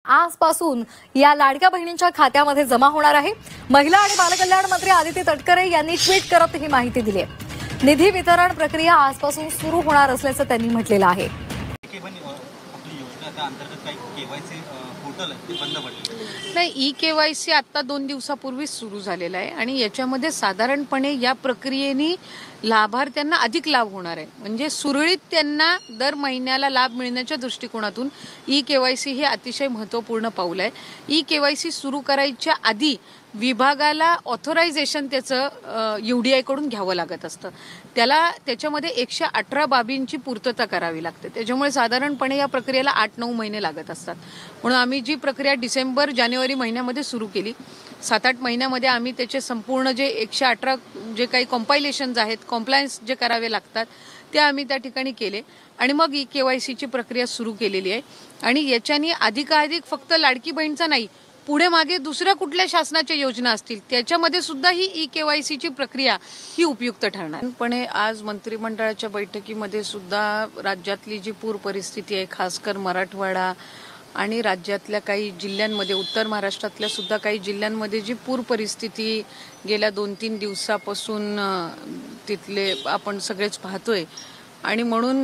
आजपासून या लाडक्या बहिणींच्या खात्यामध्ये जमा होणार आहे। महिला आणि बालकल्याण मंत्री आदिती तटकरे यांनी ट्विट करत ही माहिती दिली आहे। निधी वितरण प्रक्रिया आजपासून सुरू होणार असल्याचं त्यांनी म्हटलेलं आहे। नाही, ई-केवायसी आता 2 दिवसापूर्वीच सुरू झालेला आहे आणि याच्यामध्ये साधारणपणे या प्रक्रियेने लाभार्थ्यांना अधिक लाभ होणार आहे। म्हणजे सुरळीत त्यांना दर महिन्याला लाभ मिळण्याच्या दृष्टिकोनातून ई-केवायसी हे अतिशय महत्त्वपूर्ण पाऊल आहे। ई-केवायसी सुरू करायच्या आधी विभागाला ऑथरायझेशन त्याचं UDI कडून घ्यावं लागत असतं। त्याच्यामध्ये 118 बाबींची पूर्तता करावी लागते। त्याच्यामुळे साधारणपणे या प्रक्रियेला 8-9 महिने लागत असतात। म्हणून आम्ही जी प्रक्रिया डिसेंबर-जानेवारी महिन्यामध्ये सुरू केली, 7-8 महिन्यामध्ये आम्ही त्याचे संपूर्ण जे 118 जे काही कॉम्पायलेशन्स आहेत, कॉम्प्लायन्स जे करावे लागतात ते आम्ही त्या ठिकाणी केले आणि मग ई-केवायसीची प्रक्रिया सुरू केलेली आहे। आणि याच्यानी अधिकाधिक फक्त लाडकी बहीणचा नाही, पुढे मागे दुसऱ्या कुठल्या शासनाच्या योजना असतील त्याच्यामध्ये सुद्धा ही ई-केवायसीची प्रक्रिया ही उपयुक्त ठरणार। पण आज मंत्रिमंडळाच्या बैठकीमध्ये सुद्धा राज्यातली जी पूर परिस्थिती आहे, खासकर मराठवाडा आणि राज्यातल्या काही जिल्ह्यांमध्ये, उत्तर महाराष्ट्रातल्या सुद्धा काही जिल्ह्यांमध्ये जी पूर परिस्थिती गेल्या 2-3 दिवसापासून तिथले आपण सगळेच पाहतोय आणि म्हणून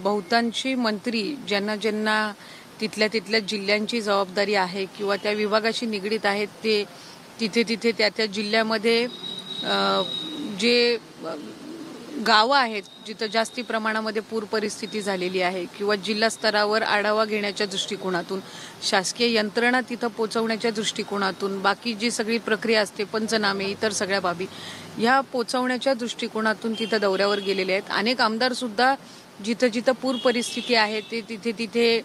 बहुतांशी मंत्री ज्यांना तिथल्या जिल्ह्यांची जबाबदारी आहे किंवा त्या विभागाशी निगडीत आहेत ते तिथे त्या जिल्ह्यामध्ये जे गावं आहेत जिथं जास्ती प्रमाणामध्ये पूर परिस्थिती झालेली आहे किंवा जिल्हा स्तरावर आढावा घेण्याच्या दृष्टिकोनातून, शासकीय यंत्रणा तिथं पोचवण्याच्या दृष्टिकोनातून, बाकी जी सगळी प्रक्रिया असते, पंचनामे, इतर सगळ्या बाबी ह्या पोचवण्याच्या दृष्टिकोनातून तिथं दौऱ्यावर गेलेले आहेत। अनेक आमदार सुद्धा जिथं पूर परिस्थिती आहे ते तिथे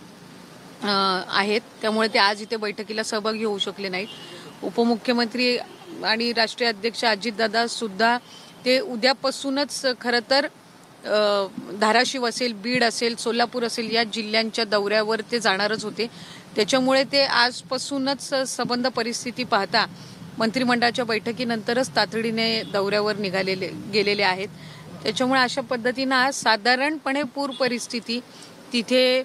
आहेत, त्यामुळे ते आज इथे बैठकीला सहभागी होऊ शकले नाहीत। उपमुख्यमंत्री आणि राष्ट्रीय अध्यक्ष अजितदादा सुद्धा ते उद्यापासूनच खरं तर धाराशिव असेल, बीड असेल, सोलापूर असेल या जिल्ह्यांच्या दौऱ्यावर ते जाणारच होते। त्याच्यामुळे ते आजपासूनच संबंध परिस्थिती पाहता मंत्रिमंडळाच्या बैठकीनंतरच तातडीने दौऱ्यावर गेलेले आहेत। त्याच्यामुळे अशा पद्धतीनं आज साधारणपणे पूर परिस्थिती तिथे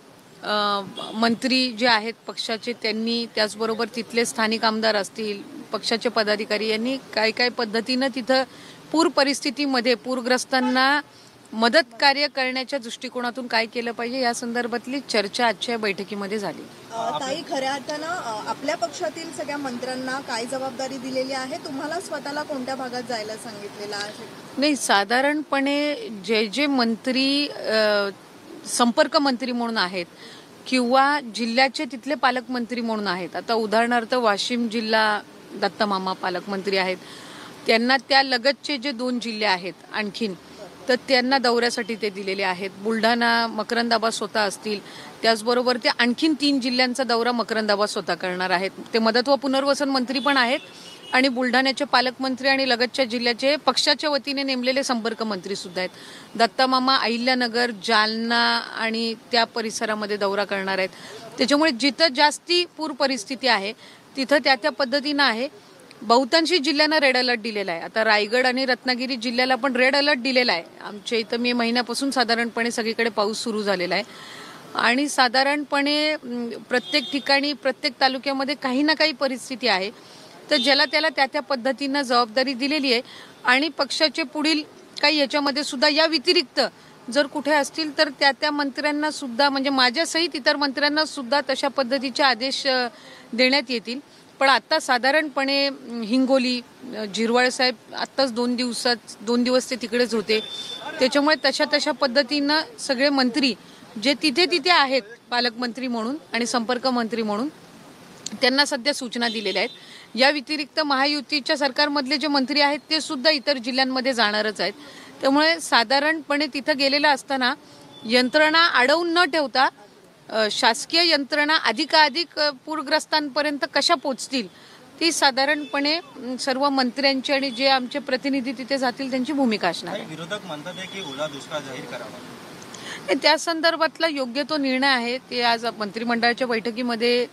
मंत्री जे आहेत पक्षाचे त्यांनी, त्याचबरोबर तिथले स्थानिक आमदार असतील, पक्षाचे पदाधिकारी यांनी काय पद्धतीनं तिथं पूर परिस्थितीमध्ये पूरग्रस्तांना मदत कार्य करण्याच्या दृष्टिकोनातून काय केलं पाहिजे या संदर्भातली चर्चा आजच्या बैठकीमध्ये झाली। ताई, खऱ्या अर्थानं आपल्या पक्षातील सगळ्या मंत्र्यांना काय जबाबदारी दिलेली आहे? तुम्हाला स्वतःला कोणत्या भागात जायला सांगितलेलं आहे? नाही, साधारणपणे जे मंत्री संपर्क मंत्री म्हणून आहेत किंवा जिल्ह्याचे तिथले पालकमंत्री म्हणून आहेत, आता उदाहरणार्थ वाशिम जिल्हा दत्तमामा पालकमंत्री आहेत, त्यांना त्या लगतचे जे 2 जिल्हे आहेत आणखीन तर त्यांना दौऱ्यासाठी ते दिलेले आहेत। बुलढाणा मकरंदाबा स्वतः असतील, त्याचबरोबर ते आणखीन 3 जिल्ह्यांचा दौरा मकरंदाबा स्वतः करणार आहेत। ते मदत व पुनर्वसन मंत्री पण आहेत आणि बुलढाण्याचे पालकमंत्री आणि लगतच्या जिल्ह्याचे पक्षाच्या वतीने नेमलेले संपर्क मंत्री सुद्धा आहेत। दत्तमामा अहिल्यानगर, जालना आणि त्या परिसरामध्ये दौरा करणार आहेत। त्याच्यामुळे जिथं जास्ती पूर परिस्थिती आहे तिथं त्या पद्धतीनं आहे। बहुतांशी जिल्ह्यांना रेड अलर्ट दिलेला आहे। आता रायगड आणि रत्नागिरी जिल्ह्याला पण रेड अलर्ट दिलेला आहे। आमच्या इथं मे महिन्यापासून साधारणपणे सगळीकडे पाऊस सुरू झालेला आहे आणि साधारणपणे प्रत्येक ठिकाणी प्रत्येक तालुक्यामध्ये काही ना काही परिस्थिती आहे, तर ज्याला त्याला त्या पद्धतीनं जबाबदारी दिलेली आहे। आणि पक्षाचे पुढील काही याच्यामध्ये सुद्धा या व्यतिरिक्त जर कुठे असतील तर त्या मंत्र्यांना सुद्धा, म्हणजे माझ्यासहित इतर मंत्र्यांना सुद्धा तशा पद्धतीचे आदेश देण्यात येतील। पण आता साधारणपणे हिंगोली, झिरवाळ साहेब आत्ताच 2 दिवस ते तिकडेच होते, त्याच्यामुळे तशा पद्धतीनं सगळे मंत्री जे तिथे आहेत पालकमंत्री म्हणून आणि संपर्क मंत्री म्हणून त्यांना सध्या सूचना दिलेल्या आहेत। या व्यतिरिक्त महायुतीच्या सरकारमधले जे मंत्री आहेत ते सुद्धा इतर जिल्ह्यांमध्ये जाणारच आहेत। त्यामुळे साधारणपणे तिथं गेलेलं असताना यंत्रणा अडवून न ठेवता शासकीय यंत्रणा अधिकाधिक पूरग्रस्तांपर्यंत कशा पोचतील ती साधारणपणे सर्व मंत्र्यांची आणि जे आमचे प्रतिनिधी तिथे जातील त्यांची भूमिका असणार आहे। विरोधक म्हणतात की ओला दुष्काळ जाहीर करावा, त्या संदर्भातला योग्य तो निर्णय आहे ते आज मंत्रिमंडळाच्या बैठकीमध्ये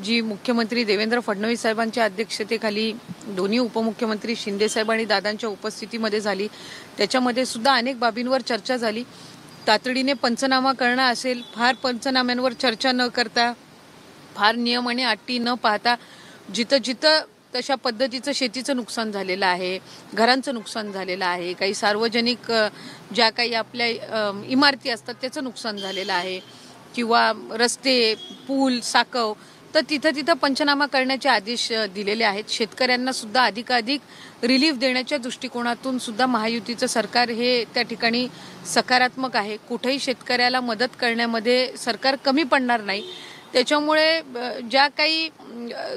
जी मुख्यमंत्री देवेंद्र फडणवीस साहेबांच्या अध्यक्षतेखाली दोन्ही उपमुख्यमंत्री शिंदे साहेब आणि दादांच्या उपस्थितीमध्ये झाली। त्याच्यामध्ये सुद्धा अनेक बाबींवर चर्चा झाली। तातडीने पंचनामा करणं असेल, फार पंचनाम्यांवर चर्चा न करता फार नियम आणि अटी न पाहता जिथं जिथं तशा पद्धतीचं शेतीचं नुकसान झालेलं आहे, घरांचं नुकसान झालेलं आहे, काही सार्वजनिक ज्या काही आपल्या इमारती असतात त्याचं नुकसान झालेलं आहे, किंवा रस्ते, पूल, साकव, तर तिथं पंचनामा करण्याचे आदेश दिलेले आहेत. शेतकऱ्यांना सुद्धा अधिकाधिक रिलीफ देण्याच्या दृष्टिकोनातून सुद्धा महायुतीचं सरकार हे त्या ठिकाणी सकारात्मक आहे. कुठेही शेतकऱ्याला मदत करण्यामध्ये सरकार कमी पडणार नाही. त्याच्यामुळे ज्या काही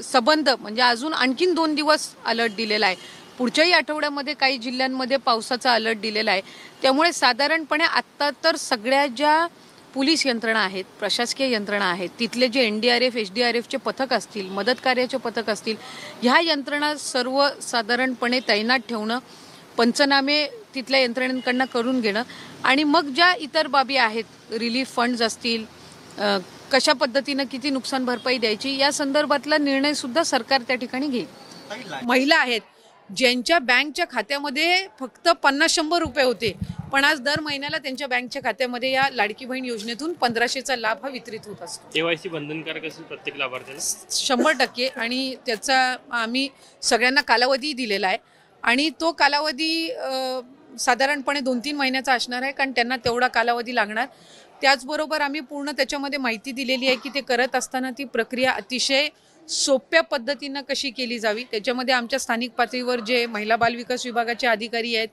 संबंध म्हणजे अजून आणखीन 2 दिवस अलर्ट दिलेला आहे. पुढच्याही आठवड्यामध्ये काही जिल्ह्यांमध्ये पावसाचा अलर्ट दिलेला आहे. त्यामुळे साधारणपणे आत्ता तर सगळ्या ज्या पोलीस यंत्रणा आहेत, प्रशासकीय यंत्रणा आहेत, तिथले जे NDRF, SDRFचे पथक असतील, मदत कार्याचे पथक असतील, ह्या यंत्रणा सर्व साधारणपणे तैनात ठेवणं, पंचनामे तिथल्या यंत्रणेकडनं करून घेणं आणि मग ज्या इतर बाबी आहेत, रिलीफ फंड्स असतील, कशा पद्धतीनं किती नुकसान भरपाई द्यायची, या संदर्भातला निर्णय सुद्धा सरकार त्या ठिकाणी घेईल. महिला आहेत ज्यांच्या बँकच्या खात्यामध्ये फक्त 50-100 रुपये होते, पण आज दर महिन्याला त्यांच्या बँकच्या खात्यामध्ये या लाडकी बहीण योजनेतून 1500चा लाभ हा वितरित होत असतो. KYC बंधनकारक असेल प्रत्येक लाभार्थ्याला 100% आणि त्याचा आम्ही सगळ्यांना कालावधी दिलेला आहे आणि तो कालावधी साधारणपणे 2-3 महिन्याचा असणार आहे, कारण त्यांना तेवढा कालावधी लागणार. त्याचबरोबर आम्ही पूर्ण त्याच्यामध्ये माहिती दिलेली आहे की ते करत असताना ती प्रक्रिया अतिशय सोप्या पद्धतीनं कशी केली जावी. त्याच्यामध्ये आमच्या स्थानिक पातळीवर जे महिला बाल विकास विभागाचे अधिकारी आहेत,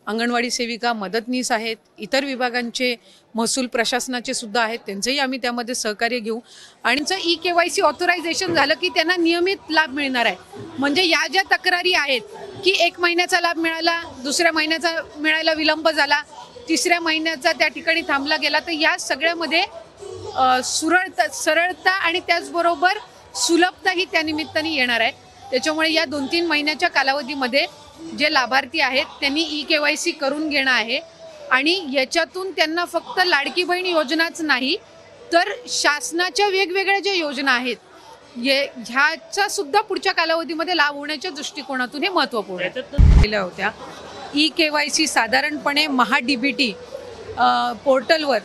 अंगणवाडी सेविका, मदतनीस आहेत, इतर विभागांचे महसूल प्रशासनाचे सुद्धा आहेत, त्यांचंही आम्ही त्यामध्ये सहकार्य घेऊ आणि EKYC ऑथरायझेशन झालं की त्यांना नियमित लाभ मिळणार आहे. म्हणजे या ज्या तक्रारी आहेत की 1 महिन्याचा लाभ मिळाला, दुसऱ्या महिन्याचा मिळायला विलंब झाला, तिसऱ्या महिन्याचा त्या ठिकाणी थांबला गेला, तर या सगळ्यामध्ये सरळता आणि त्याचबरोबर सुलभता ही त्या निमित्ताने येणार आहे. त्याच्यामुळे या 2-3 महिन्याच्या कालावधीमध्ये जे लाभार्थी आहेत त्यांनी EKYC करून घेणं आहे आणि याच्यातून त्यांना फक्त लाडकी बहीण योजनाच नाही तर शासनाच्या वेगवेगळ्या ज्या योजना आहेत ह्याचा सुद्धा पुढच्या कालावधीमध्ये लाभ होण्याच्या दृष्टिकोनातून हे महत्त्वपूर्ण केल्या होत्या. EKYC साधारणपणे MahaDBT पोर्टलवर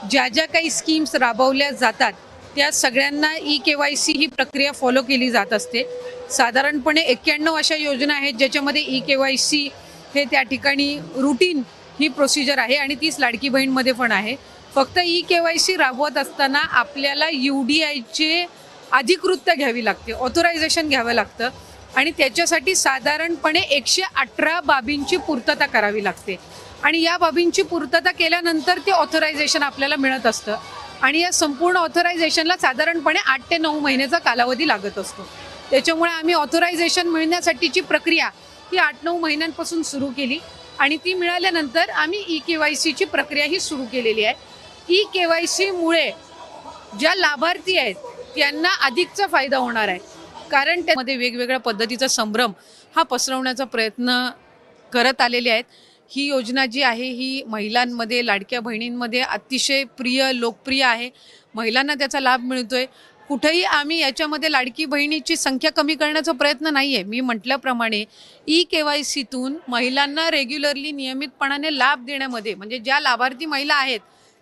ज्या ज्या काही स्कीम्स राबवल्या जातात त्या सगळ्यांना EKYC ही प्रक्रिया फॉलो केली जात असते. साधारणपणे 91 अशा योजना आहेत ज्याच्यामध्ये EKYC हे त्या ठिकाणी रुटीन ही प्रोसिजर आहे आणि तीच लाडकी बहीणमध्ये पण आहे. फक्त EKYC राबवत असताना आपल्याला UDIचे अधिकृतता घ्यावी लागते, ऑथरायझेशन घ्यावं लागतं आणि त्याच्यासाठी साधारणपणे 118 बाबींची पूर्तता करावी लागते आणि या बाबींची पूर्तता केल्यानंतर ते ऑथरायझेशन आपल्याला मिळत असतं आणि या संपूर्ण ऑथरायझेशनला साधारणपणे 8 ते 9 महिन्याचा कालावधी लागत असतो. त्याच्यामुळे आम्ही ऑथरायझेशन मिळण्यासाठीची प्रक्रिया ही 8-9 महिन्यांपासून सुरू केली आणि ती मिळाल्यानंतर आम्ही EKYCची प्रक्रिया ही सुरू केलेली आहे. EKYCमुळे ज्या लाभार्थी आहेत त्यांना अधिकचा फायदा होणार आहे, कारण त्यामध्ये वेगवेगळ्या पद्धतीचा संभ्रम हा पसरवण्याचा प्रयत्न करत आलेले आहेत. ही योजना जी आहे ही महिलांमध्ये, लाडक्या बहिणींमध्ये अतिशय प्रिय, लोकप्रिय आहे. महिलांना त्याचा लाभ मिळतोय. कुठेही आम्ही याच्यामध्ये लाडकी बहिणीची संख्या कमी करण्याचा प्रयत्न नाही आहे. मी म्हटल्याप्रमाणे EKYCतून महिलांना रेग्युलरली नियमितपणाने लाभ देण्यामध्ये, म्हणजे ज्या लाभार्थी महिला आहेत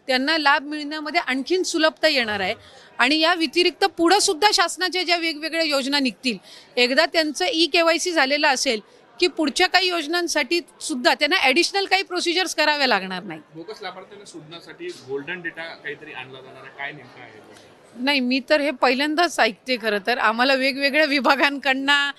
त्यांना लाभ मिळण्यामध्ये आणखीन सुलभता येणार आहे आणि या व्यतिरिक्त पुढं सुद्धा शासनाच्या ज्या वेगवेगळ्या योजना निघतील, एकदा त्यांचं EKYC झालेलं असेल की पुढच्या काही योजनांसाठी सुद्धा त्यांना ॲडिशनल काही प्रोसिजर्स कराव्या लागणार नाही. बोगस लाभार्थ्यांना शोधण्यासाठी गोल्डन डेटा काहीतरी आणला जाणार आहे, काय नेमकं आहे? नाही, मी तर हे पहिल्यांदाच ऐकते. खरं तर आम्हाला वेगवेगळ्या विभागांकडनं,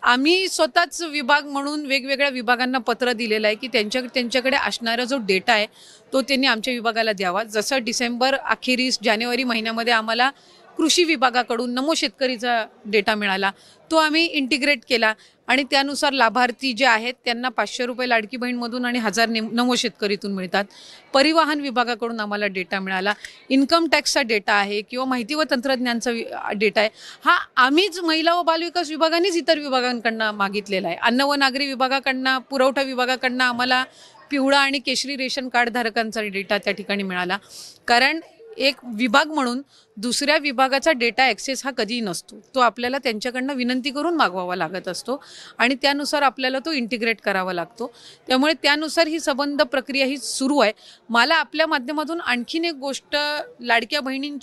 आम्ही स्वतःच विभाग म्हणून वेगवेगळ्या विभागांना पत्र दिलेलं आहे की त्यांच्याकडे असणारा जो डेटा आहे तो त्यांनी आमच्या विभागाला द्यावा. जसं डिसेंबर अखेरीस जानेवारी महिन्यामध्ये आम्हाला कृषी विभागाकडून नमो शेतकरीचा डेटा मिळाला, तो आम्ही इंटिग्रेट केला आणि त्यानुसार लाभार्थी जे आहेत त्यांना 500 रुपये लाडकी बहीणमधून आणि 1000 नमो शेतकरीतून मिळतात. परिवहन विभागाकडून आम्हाला डेटा मिळाला, इन्कम टॅक्सचा डेटा आहे किंवा माहिती व तंत्रज्ञानचा डेटा आहे. हा आम्हीच महिला व बालविकास विभागानेच इतर विभागांकडनं मागितलेला आहे. अन्न व नागरी विभागाकडनं, पुरवठा विभागाकडनं आम्हाला पिवळा आणि केशरी रेशन कार्ड धारकांचा डेटा त्या ठिकाणी मिळाला, कारण एक विभाग म्हणून दुसऱ्या विभागाचा डेटा ॲक्सेस हा कधीही नसतो. तो आपल्याला त्यांच्याकडनं विनंती करून मागवावा लागत असतो आणि त्यानुसार आपल्याला तो इंटिग्रेट करावा लागतो. त्यामुळे त्यानुसार ही संबंध प्रक्रिया ही सुरू आहे. मला आपल्या माध्यमातून आणखीन एक गोष्ट लाडक्या बहिणींच्या